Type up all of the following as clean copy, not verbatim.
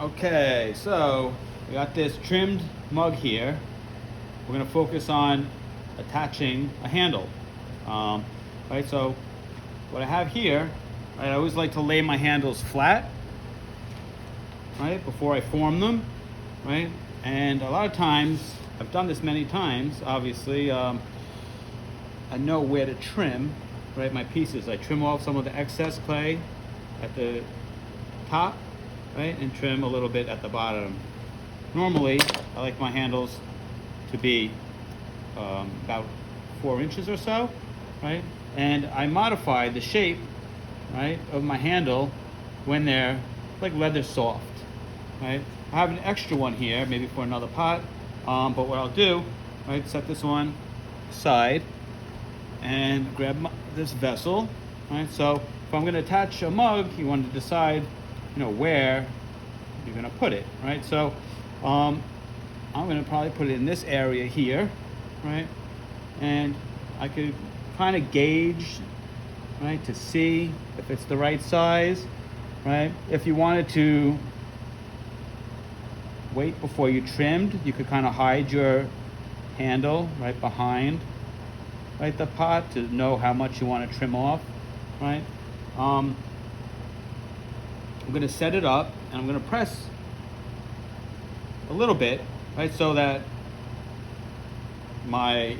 Okay, so we got this trimmed mug here. We're going to focus on attaching a handle. Right, so what I have here, right, I always like to lay my handles flat, right, before I form them, right? And a lot of times, I've done this many times, obviously, I know where to trim, right, my pieces. I trim off some of the excess clay at the top, right, and trim a little bit at the bottom. Normally, I like my handles to be about 4 inches or so, right? And I modify the shape, right, of my handle when they're like leather soft, right? I have an extra one here, maybe for another pot, but what I'll do, right, set this one aside and grab this vessel, right? So if I'm going to attach a mug, you want to decide, where you're going to put it, right? So I'm going to probably put it in this area here, right? And I could kind of gauge, right, to see if it's the right size, right? If you wanted to wait before you trimmed, you could kind of hide your handle right behind, right, the pot to know how much you want to trim off, right? I'm going to set it up and I'm going to press a little bit, right, so that my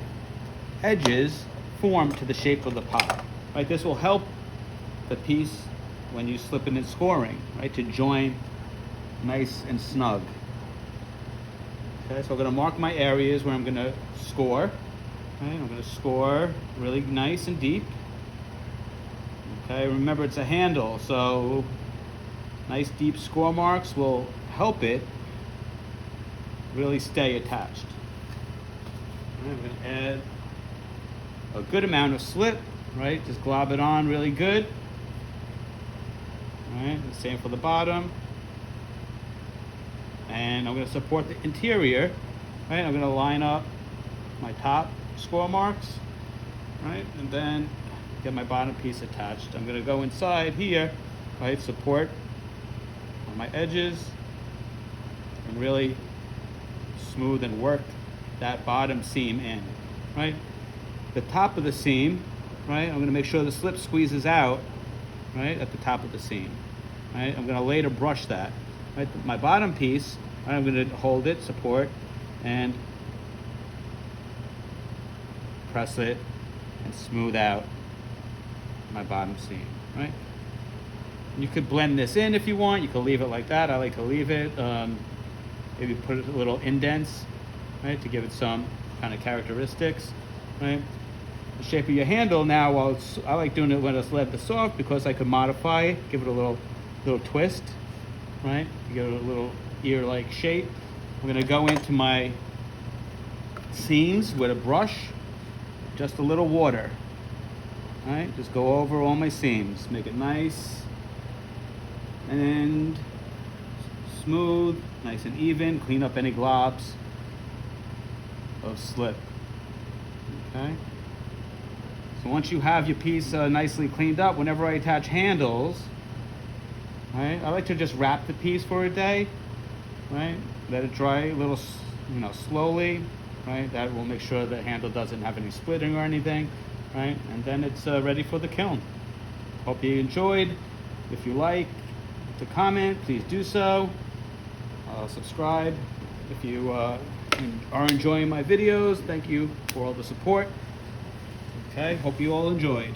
edges form to the shape of the pot, right? This will help the piece when you slip it in scoring, right, to join nice and snug. Okay, so I'm going to mark my areas where I'm going to score. Okay, I'm going to score really nice and deep. Okay, remember it's a handle, so nice deep score marks will help it really stay attached. I'm going to add a good amount of slip, right? Just glob it on really good. All right, the same for the bottom. And I'm going to support the interior, right? I'm going to line up my top score marks, right? And then get my bottom piece attached. I'm going to go inside here, right? Support on my edges and really smooth and work that bottom seam in, right? The top of the seam, right? I'm going to make sure the slip squeezes out, right, at the top of the seam, right? I'm going to later brush that, right? My bottom piece, right, I'm going to hold it, support, and press it and smooth out my bottom seam, right? You could blend this in if you want. You could leave it like that. I like to leave it. Maybe put a little indents, right, to give it some kind of characteristics, right? The shape of your handle now, I like doing it when it's leather soft because I could modify it, give it a little twist, right? Give it a little ear-like shape. I'm gonna go into my seams with a brush, just a little water, right? Just go over all my seams, make it nice and smooth, nice and even, clean up any globs of slip, okay? So once you have your piece nicely cleaned up, whenever I attach handles, right, I like to just wrap the piece for a day, right? Let it dry a little, slowly, right? That will make sure the handle doesn't have any splitting or anything, right? And then it's ready for the kiln. Hope you enjoyed. If you like to comment, please do so. Subscribe if you are enjoying my videos. Thank you for all the support. Okay, hope you all enjoyed.